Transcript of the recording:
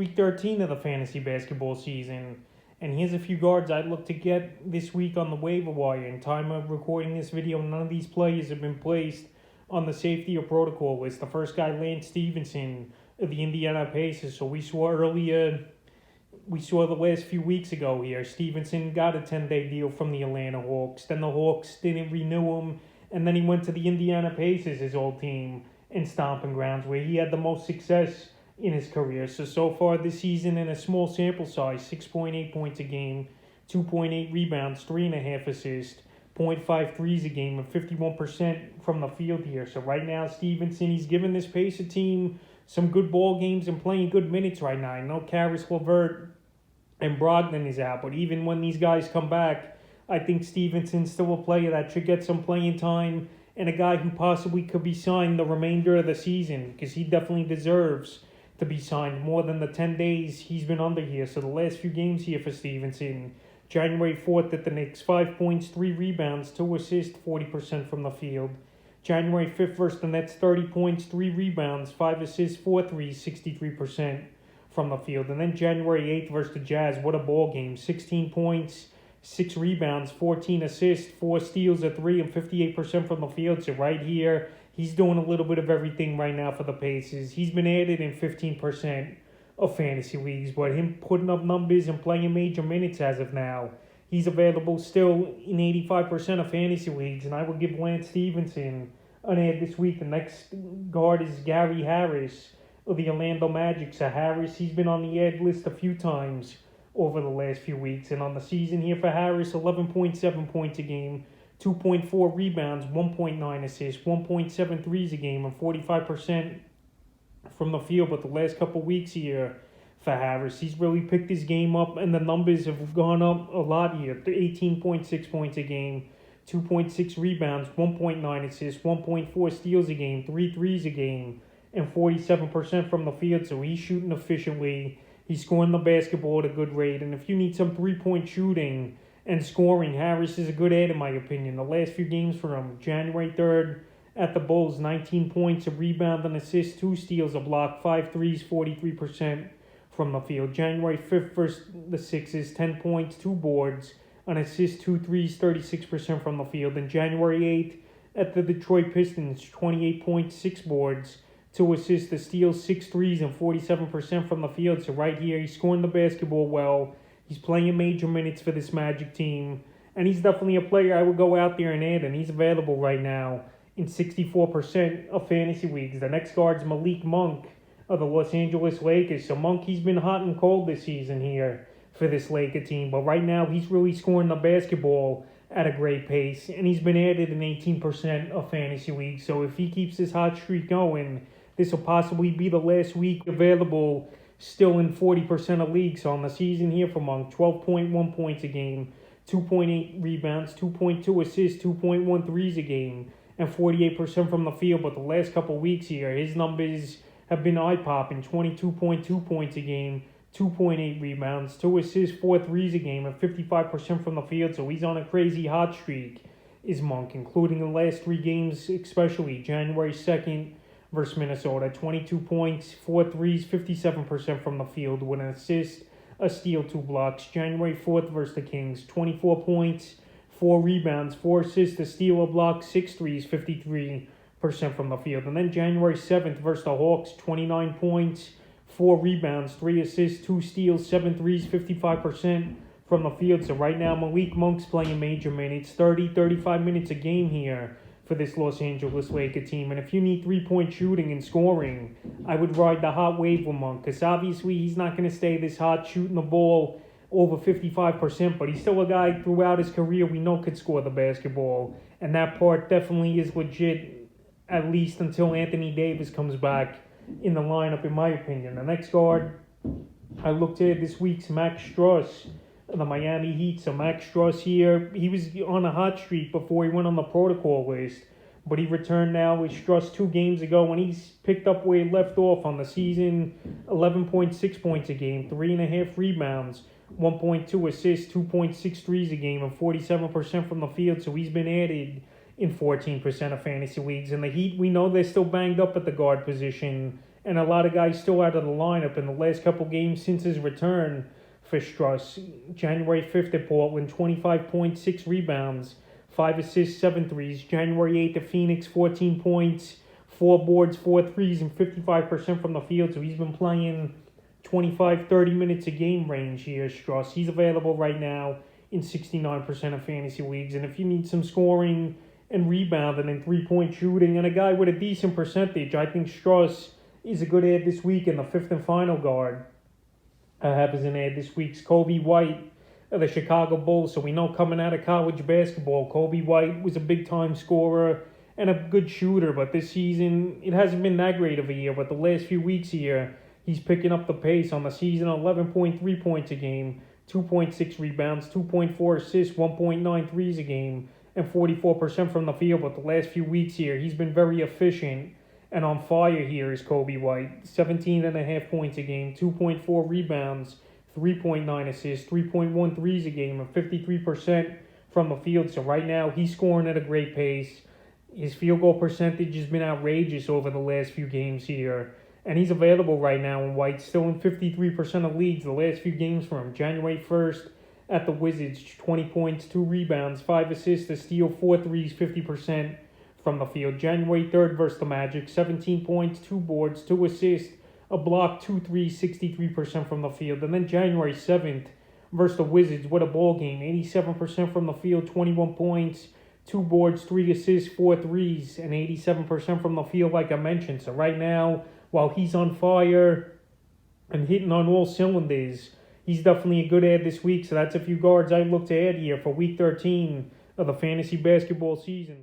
week 13 of the fantasy basketball season. And here's a few guards I'd look to get this week on the waiver wire. In time of recording this video, none of these players have been placed on the safety or protocol list. The first guy, Lance Stephenson of the Indiana Pacers. So we saw the last few weeks ago here, Stephenson got a 10-day deal from the Atlanta Hawks. Then the Hawks didn't renew him. And then he went to the Indiana Pacers, his old team, in stomping grounds, where he had the most success in his career. So far this season, in a small sample size, 6.8 points a game, 2.8 rebounds, 3.5 assists, 0.5 threes a game, and 51% from the field here. So right now, Stephenson, he's giving this Pacer team some good ball games and playing good minutes right now. I know Karis LeVert and Brogdon is out, but even when these guys come back, I think Stevenson's still a player that should get some playing time and a guy who possibly could be signed the remainder of the season, because he definitely deserves to be signed more than the 10 days he's been under here. So the last few games here for Stephenson, January 4th at the Knicks, 5 points, 3 rebounds, 2 assists, 40% from the field. January 5th versus the Nets, 30 points, 3 rebounds, 5 assists, 4 threes, 63% from the field. And then January 8th versus the Jazz, what a ball game, 16 points, 6 rebounds, 14 assists, 4 steals, a 3, and 58% from the field. So right here, he's doing a little bit of everything right now for the Pacers. He's been added in 15% of fantasy leagues, but him putting up numbers and playing major minutes as of now, he's available still in 85% of fantasy leagues, and I will give Lance Stephenson an ad this week. The next guard is Gary Harris of the Orlando Magic. So Harris, he's been on the ad list a few times over the last few weeks. And on the season here for Harris, 11.7 points a game, 2.4 rebounds, 1.9 assists, 1.7 threes a game, and 45% from the field. But the last couple weeks here for Harris, he's really picked his game up, and the numbers have gone up a lot here. 18.6 points a game, 2.6 rebounds, 1.9 assists, 1.4 steals a game, 3 threes a game, and 47% from the field. So he's shooting efficiently. He's scoring the basketball at a good rate. And if you need some three-point shooting and scoring, Harris is a good ad in my opinion. The last few games for him, January 3rd at the Bulls, 19 points, a rebound, an assist, 2 steals, a block, 5 threes, 43% from the field. January 5th versus the Sixers, 10 points, 2 boards, an assist, 2 threes, 36% from the field. And January 8th at the Detroit Pistons, 28 points, 6 boards, 2 assists, a steal, 6 threes, and 47% from the field. So right here, he's scoring the basketball well. He's playing major minutes for this Magic team. And he's definitely a player I would go out there and add, and he's available right now in 64% of fantasy leagues. The next guard is Malik Monk of the Los Angeles Lakers. So Monk, he's been hot and cold this season here for this Laker team. But right now, he's really scoring the basketball at a great pace. And he's been added in 18% of fantasy leagues. So if he keeps this hot streak going, this will possibly be the last week available still in 40% of leagues. So on the season here for Monk, 12.1 points a game, 2.8 rebounds, 2.2 assists, 2.1 threes a game, and 48% from the field. But the last couple weeks here, his numbers have been eye-popping. 22.2 points a game, 2.8 rebounds, 2 assists, 4 threes a game, and 55% from the field. So he's on a crazy hot streak, is Monk, including the last 3 games, especially January 2nd versus Minnesota. 22 points, 4 threes, 57% from the field with an assist, a steal, 2 blocks. January 4th versus the Kings. 24 points, 4 rebounds, 4 assists, a steal, a block, 6 threes, 53% from the field. And then January 7th versus the Hawks. 29 points, 4 rebounds, 3 assists, 2 steals, 7 threes, 55% from the field. So right now, Malik Monk's playing major minutes, 35 minutes a game here for this Los Angeles Lakers team. And if you need three-point shooting and scoring, I would ride the hot wave with Monk, because obviously he's not going to stay this hot shooting the ball over 55%, but he's still a guy throughout his career we know could score the basketball. And that part definitely is legit, at least until Anthony Davis comes back in the lineup, in my opinion. The next guard I looked at this week's Max Struss, the Miami Heat. So Max Struss here, he was on a hot streak before he went on the protocol list, but he returned now with Struss 2 games ago, and he's picked up where he left off on the season. 11.6 points a game, 3.5 rebounds, 1.2 assists, 2.6 threes a game, and 47% from the field. So he's been added in 14% of fantasy leagues. And the Heat, we know they're still banged up at the guard position and a lot of guys still out of the lineup in the last couple games since his return for Struss. January 5th at Portland, 25.6 rebounds, 5 assists, 7 threes. January 8th at Phoenix, 14 points, 4 boards, 4 threes, and 55% from the field. So he's been playing 25, 30 minutes a game range here, Struss. He's available right now in 69% of fantasy leagues. And if you need some scoring and rebounding and three-point shooting and a guy with a decent percentage, I think Struss is a good add this week in the fifth and final guard. I have as an add this week's Kobe White of the Chicago Bulls. So we know coming out of college basketball, Kobe White was a big-time scorer and a good shooter. But this season, it hasn't been that great of a year. But the last few weeks here, he's picking up the pace on the season, 11.3 points a game, 2.6 rebounds, 2.4 assists, 1.9 threes a game, and 44% from the field. But the last few weeks here, he's been very efficient and on fire here is Kobe White. 17.5 points a game, 2.4 rebounds, 3.9 assists, 3.1 threes a game, and 53% from the field. So right now, he's scoring at a great pace. His field goal percentage has been outrageous over the last few games here. And he's available right now, and White's still in 53% of leagues the last few games for him. January 1st at the Wizards, 20 points, 2 rebounds, 5 assists, a steal, 4 threes, 50% from the field. January 3rd versus the Magic, 17 points, 2 boards, 2 assists, a block, 2 threes, 63% from the field. And then January 7th versus the Wizards, what a ball game. 87% from the field, 21 points, 2 boards, 3 assists, 4 threes, and 87% from the field like I mentioned. So right now, while he's on fire and hitting on all cylinders, he's definitely a good add this week. So that's a few guards I look to add here for Week 13 of the fantasy basketball season.